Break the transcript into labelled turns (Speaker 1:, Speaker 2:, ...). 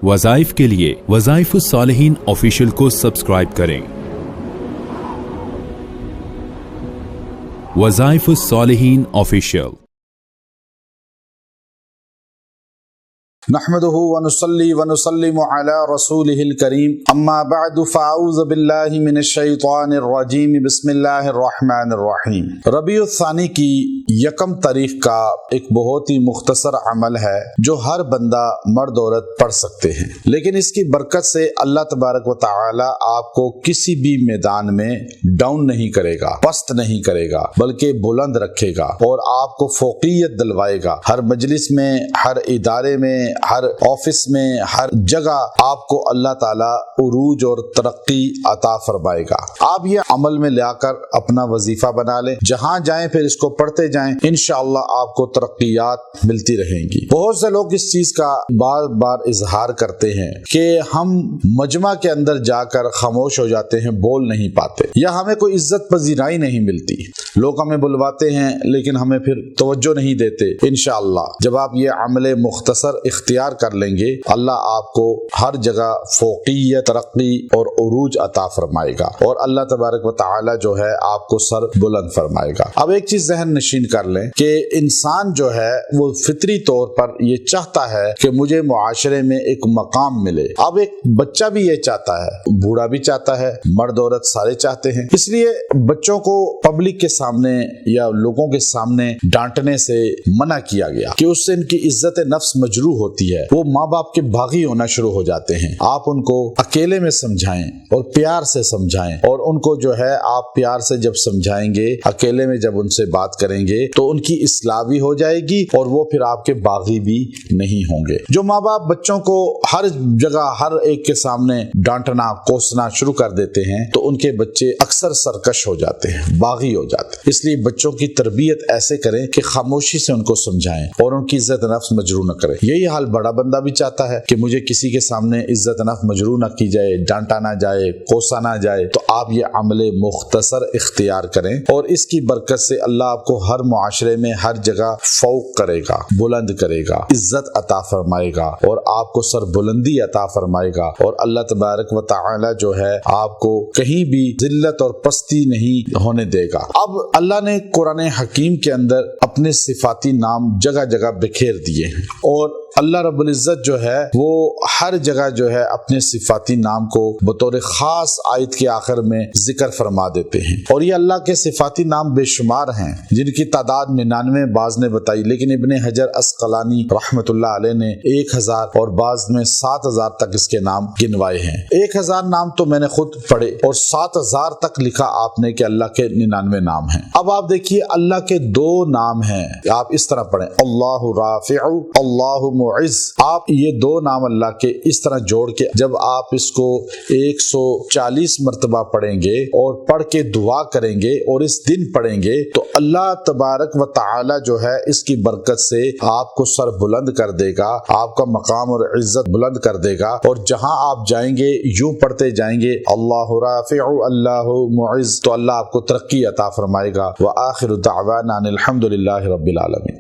Speaker 1: وظائف کے لیے وظائف الصالحین آفیشیل کو سبسکرائب کریں۔ وظائف الصالحین آفیشیل۔
Speaker 2: نحمده ونصلي ونسلم على رسوله الكريم اما بعد فاعوذ بالله من الشیطان الرجیم بسم اللہ الرحمن الرحیم۔ ربیع الثانی کی یکم تاریخ کا ایک بہت ہی مختصر عمل ہے جو ہر بندہ مرد عورت پڑھ سکتے ہیں، لیکن اس کی برکت سے اللہ تبارک و تعالی آپ کو کسی بھی میدان میں ڈاؤن نہیں کرے گا، پست نہیں کرے گا، بلکہ بلند رکھے گا اور آپ کو فوقیت دلوائے گا۔ ہر مجلس میں، ہر ادارے میں، ہر آفس میں، ہر جگہ آپ کو اللہ تعالیٰ عروج اور ترقی عطا فرمائے گا۔ آپ یہ عمل میں لیا کر اپنا وظیفہ بنا لیں، جہاں جائیں پھر اس کو پڑھتے جائیں، انشاءاللہ آپ کو ترقیات ملتی رہیں گی۔ بہت سے لوگ اس چیز کا بار بار اظہار کرتے ہیں کہ ہم مجمع کے اندر جا کر خاموش ہو جاتے ہیں، بول نہیں پاتے، یا ہمیں کوئی عزت پذیرائی نہیں ملتی، لوگ ہمیں بلواتے ہیں لیکن ہمیں پھر توجہ نہیں دیتے۔ انشاءاللہ جب آپ یہ عمل مختصر اختیار کر لیں گے، اللہ آپ کو ہر جگہ فوقیت، ترقی اور عروج عطا فرمائے گا، اور اللہ تبارک و تعالی جو ہے آپ کو سر بلند فرمائے گا۔ اب ایک چیز ذہن نشین کر لیں کہ انسان جو ہے وہ فطری طور پر یہ چاہتا ہے کہ مجھے معاشرے میں ایک مقام ملے۔ اب ایک بچہ بھی یہ چاہتا ہے، بوڑھا بھی چاہتا ہے، مرد عورت سارے چاہتے ہیں۔ اس لیے بچوں کو پبلک کے سامنے یا لوگوں کے سامنے ڈانٹنے سے منع کیا گیا کہ اس سے ان کی عزت نفس مجروح ہوتی ہے، وہ ماں باپ کے باغی ہونا شروع ہو جاتے ہیں۔ آپ ان کو اکیلے میں سمجھائیں اور پیار سے سمجھائیں، اور ان کو جو ہے آپ پیار سے جب سمجھائیں گے، اکیلے میں جب ان سے بات کریں گے تو ان کی اصلاح بھی ہو جائے گی اور وہ پھر آپ کے باغی بھی نہیں ہوں گے۔ جو ماں باپ بچوں کو ہر جگہ ہر ایک کے سامنے ڈانٹنا کوسنا شروع کر دیتے ہیں تو ان کے بچے اکثر سرکش ہو جاتے ہیں، باغی ہو جاتے ہیں۔ اس لیے بچوں کی تربیت ایسے کریں کہ خاموشی سے ان کو سمجھائیں اور ان کی عزت نفس مجروح نہ کریں۔ یہی حال بڑا بندہ بھی چاہتا ہے کہ مجھے کسی کے سامنے عزت نفس مجروح نہ کی جائے، ڈانٹا نہ جائے، کوسا نہ جائے۔ تو آپ یہ عمل مختصر اختیار کریں اور اس کی برکت سے اللہ آپ کو ہر معاشرے میں ہر جگہ فوق کرے گا، بلند کرے گا، عزت عطا فرمائے گا اور آپ کو سر بلندی عطا فرمائے گا، اور اللہ تبارک و تعالی جو ہے آپ کو کہیں بھی ذلت اور پستی نہیں ہونے دے گا۔ اب اللہ نے قرآن حکیم کے اندر اپنے صفاتی نام جگہ جگہ بکھیر دیے ہیں، اور اللہ رب العزت جو ہے وہ ہر جگہ جو ہے اپنے صفاتی نام کو بطور خاص آیت کے آخر میں ذکر فرما دیتے ہیں، اور یہ اللہ کے صفاتی نام بے شمار ہیں جن کی تعداد 99 بعض نے بتائی، لیکن ابن حجر عسقلانی رحمت اللہ علیہ نے 1000 اور بعض میں 7000 تک اس کے نام گنوائے ہیں۔ 1000 نام تو میں نے خود پڑھے اور 7000 تک لکھا آپ نے کہ اللہ کے 99 نام ہیں۔ اب آپ دیکھیے اللہ کے 2 نام ہیں، آپ اس طرح پڑھیں، اللہ رافع، اللہ معز۔ آپ یہ 2 نام اللہ کے اس طرح جوڑ کے جب آپ اس کو 140 مرتبہ پڑھیں گے اور پڑھ کے دعا کریں گے اور اس دن پڑھیں گے تو اللہ تبارک و تعالی جو ہے اس کی برکت سے آپ کو سر بلند کر دے گا، آپ کا مقام اور عزت بلند کر دے گا، اور جہاں آپ جائیں گے یوں پڑھتے جائیں گے اللہ رافع اللہ معز، تو اللہ آپ کو ترقی عطا فرمائے گا۔ وآخر دعوانا ان الحمد للہ رب العالمین۔